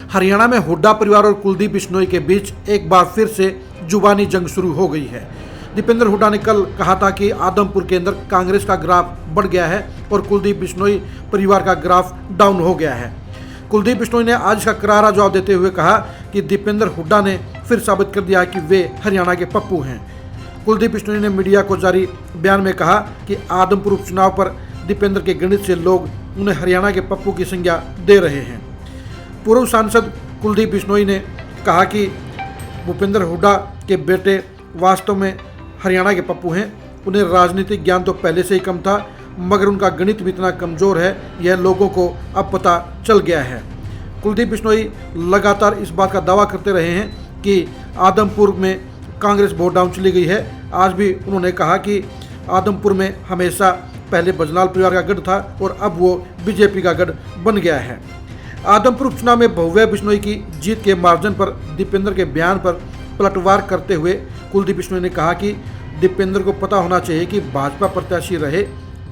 हरियाणा में हुड्डा परिवार और कुलदीप बिश्नोई के बीच एक बार फिर से जुबानी जंग शुरू हो गई है। दीपेंद्र हुड्डा ने कल कहा था कि आदमपुर के अंदर कांग्रेस का ग्राफ बढ़ गया है और कुलदीप बिश्नोई परिवार का ग्राफ डाउन हो गया है। कुलदीप बिश्नोई ने आज इसका करारा जवाब देते हुए कहा कि दीपेंद्र हुड्डा ने फिर साबित कर दिया कि वे हरियाणा के पप्पू हैं। कुलदीप बिश्नोई ने मीडिया को जारी बयान में कहा कि आदमपुर उपचुनाव पर दीपेंद्र के गणित से लोग उन्हें हरियाणा के पप्पू की संज्ञा दे रहे हैं। पूर्व सांसद कुलदीप बिश्नोई ने कहा कि भूपेंद्र हुड्डा के बेटे वास्तव में हरियाणा के पप्पू हैं। उन्हें राजनीतिक ज्ञान तो पहले से ही कम था, मगर उनका गणित भी इतना कमज़ोर है, यह लोगों को अब पता चल गया है। कुलदीप बिश्नोई लगातार इस बात का दावा करते रहे हैं कि आदमपुर में कांग्रेस बहुत डाउन चली गई है। आज भी उन्होंने कहा कि आदमपुर में हमेशा पहले बजनाल परिवार का गढ़ था और अब वो बीजेपी का गढ़ बन गया है। आदमपुर उपचुनाव में भव्य बिश्नोई की जीत के मार्जिन पर दीपेंद्र के बयान पर पलटवार करते हुए कुलदीप बिश्नोई ने कहा कि दीपेंद्र को पता होना चाहिए कि भाजपा प्रत्याशी रहे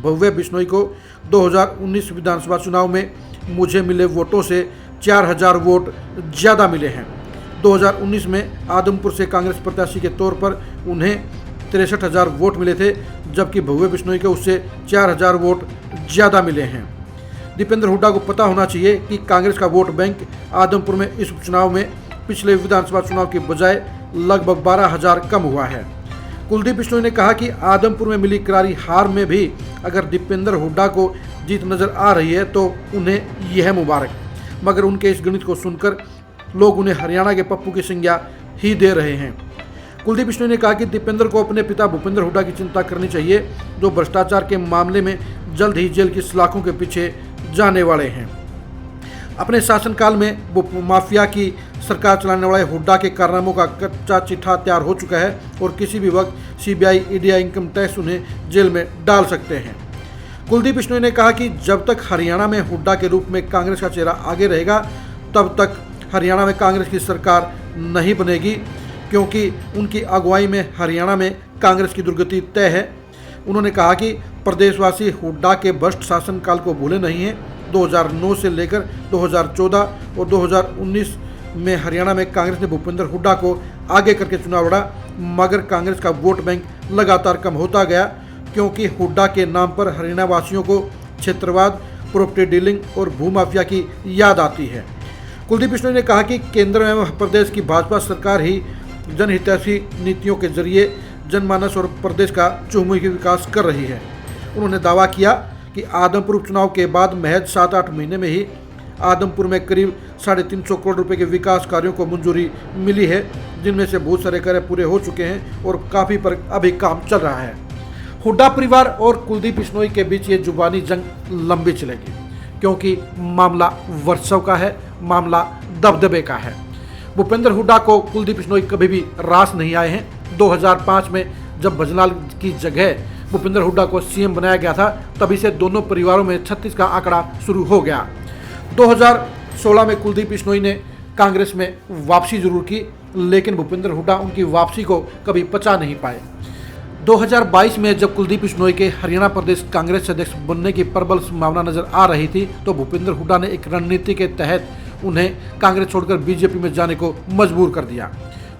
भव्य बिश्नोई को 2019 विधानसभा चुनाव में मुझे मिले वोटों से 4000 वोट ज़्यादा मिले हैं। 2019 में आदमपुर से कांग्रेस प्रत्याशी के तौर पर उन्हें 63,000 वोट मिले थे, जबकि भव्य बिश्नोई को उससे 4000 वोट ज़्यादा मिले हैं। दीपेंद्र हुड्डा को पता होना चाहिए कि कांग्रेस का वोट बैंक आदमपुर में इस उपचुनाव में पिछले विधानसभा चुनाव के बजाय लगभग 12,000 कम हुआ है। कुलदीप बिश्नोई ने कहा कि आदमपुर में मिली करारी हार में भी अगर दीपेंद्र हुड्डा को जीत नजर आ रही है तो उन्हें यह मुबारक, मगर उनके इस गणित को सुनकर लोग उन्हें हरियाणा के पप्पू की संज्ञा ही दे रहे हैं। कुलदीप बिश्नोई ने कहा कि दीपेंद्र को अपने पिता भूपेंद्र हुड्डा की चिंता करनी चाहिए, जो भ्रष्टाचार के मामले में जल्द ही जेल की सलाखों के पीछे जाने वाले हैं। अपने शासनकाल में वो माफिया की सरकार चलाने वाले हुड्डा के कारनामों का कच्चा चिट्ठा तैयार हो चुका है और किसी भी वक्त सीबीआई, ईडी, इनकम टैक्स उन्हें जेल में डाल सकते हैं। कुलदीप बिश्नोई ने कहा कि जब तक हरियाणा में हुड्डा के रूप में कांग्रेस का चेहरा आगे रहेगा तब तक हरियाणा में कांग्रेस की सरकार नहीं बनेगी, क्योंकि उनकी अगुवाई में हरियाणा में कांग्रेस की दुर्गति तय है। उन्होंने कहा कि प्रदेशवासी हुड्डा के भ्रष्ट शासनकाल को भूले नहीं हैं। 2009 से लेकर 2014 और 2019 में हरियाणा में कांग्रेस ने भूपेंद्र हुड्डा को आगे करके चुनाव लड़ा, मगर कांग्रेस का वोट बैंक लगातार कम होता गया, क्योंकि हुड्डा के नाम पर हरियाणा वासियों को क्षेत्रवाद, प्रॉपर्टी डीलिंग और भूमाफिया की याद आती है। कुलदीप बिश्नोई ने कहा कि केंद्र एवं प्रदेश की भाजपा सरकार ही जनहितैषी नीतियों के जरिए जनमानस और प्रदेश का चहुमुखी विकास कर रही है। उन्होंने दावा किया कि आदमपुर उपचुनाव के बाद महज 7-8 महीने में ही आदमपुर में करीब 350 करोड़ रुपए के विकास कार्यों को मंजूरी मिली है, जिनमें से बहुत सारे कार्य पूरे हो चुके हैं और काफ़ी पर अभी काम चल रहा है। हुड्डा परिवार और कुलदीप बिश्नोई के बीच ये जुबानी जंग लंबी चलेगी, क्योंकि मामला वर्चस्व का है, मामला दबदबे का है। भूपेंद्र हुड्डा को कुलदीप बिश्नोई कभी भी रास नहीं आए हैं। 2005 में जब भजनाल की जगह भूपेंद्र हुड्डा को सीएम बनाया गया था, तभी से दोनों परिवारों में 36 का आंकड़ा शुरू हो गया। 2016 में कुलदीप बिश्नोई ने कांग्रेस में वापसी जरूर की, लेकिन भूपेंद्र हुड्डा उनकी वापसी को कभी पचा नहीं पाए। 2022 में जब कुलदीप बिश्नोई के हरियाणा प्रदेश कांग्रेस अध्यक्ष बनने की प्रबल संभावना नजर आ रही थी, तो भूपेंद्र हुड्डा ने एक रणनीति के तहत उन्हें कांग्रेस छोड़कर बीजेपी में जाने को मजबूर कर दिया।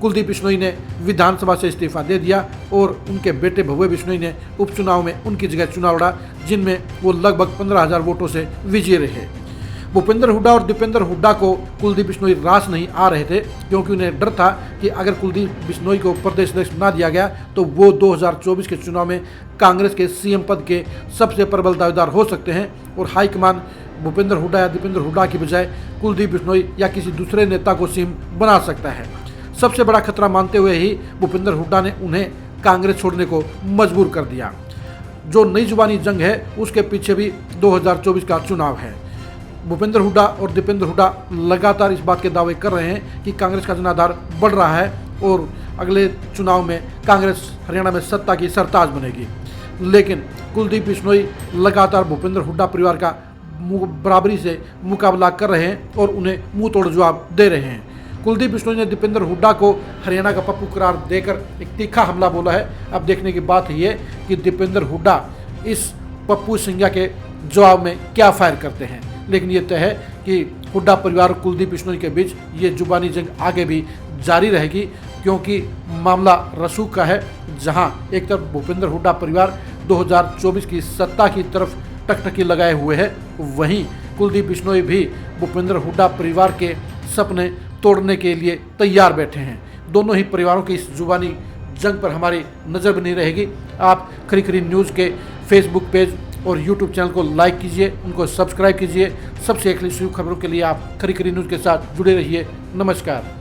कुलदीप बिश्नोई ने विधानसभा से इस्तीफा दे दिया और उनके बेटे भव्य बिश्नोई ने उपचुनाव में उनकी जगह चुनाव लड़ा, जिनमें वो लगभग 15,000 वोटों से विजयी रहे। भूपेंद्र हुड्डा और दीपेंद्र हुड्डा को कुलदीप बिश्नोई रास नहीं आ रहे थे, क्योंकि उन्हें डर था कि अगर कुलदीप बिश्नोई को प्रदेश अध्यक्ष बना दिया गया तो वो 2024 के चुनाव में कांग्रेस के सीएम पद के सबसे प्रबल दावेदार हो सकते हैं और हाईकमान भूपेंद्र हुड्डा या दीपेंद्र हुड्डा की बजाय कुलदीप बिश्नोई या किसी दूसरे नेता को सीएम बना सकता है। सबसे बड़ा खतरा मानते हुए ही भूपेंद्र हुड्डा ने उन्हें कांग्रेस छोड़ने को मजबूर कर दिया। जो नई जुबानी जंग है उसके पीछे भी 2024 का चुनाव है। भूपेंद्र हुड्डा और दीपेंद्र हुड्डा लगातार इस बात के दावे कर रहे हैं कि कांग्रेस का जनाधार बढ़ रहा है और अगले चुनाव में कांग्रेस हरियाणा में सत्ता की सरताज बनेगी। लेकिन कुलदीप बिश्नोई लगातार भूपेंद्र हुड्डा परिवार का बराबरी से मुकाबला कर रहे हैं और उन्हें मुंह तोड़ जवाब दे रहे हैं। कुलदीप बिश्नोई ने दीपेंद्र हुड्डा को हरियाणा का पप्पू करार देकर एक तीखा हमला बोला है। अब देखने की बात ये कि दीपेंद्र हुड्डा इस पप्पू संज्ञा के जवाब में क्या फायर करते हैं, लेकिन ये तय है कि हुड्डा परिवार और कुलदीप बिश्नोई के बीच ये जुबानी जंग आगे भी जारी रहेगी, क्योंकि मामला रसूख का है, जहां एक तरफ भूपेंद्र हुड्डा परिवार 2024 की सत्ता की तरफ टकटकी लगाए हुए है, वहीं कुलदीप बिश्नोई भी भूपेंद्र हुड्डा परिवार के सपने तोड़ने के लिए तैयार बैठे हैं। दोनों ही परिवारों की इस जुबानी जंग पर हमारी नज़र बनी रहेगी। आप खरी खरी न्यूज़ के फेसबुक पेज और यूट्यूब चैनल को लाइक कीजिए, उनको सब्सक्राइब कीजिए। सबसे एक्सक्लूसिव खबरों के लिए आप खरी खरी न्यूज़ के साथ जुड़े रहिए। नमस्कार।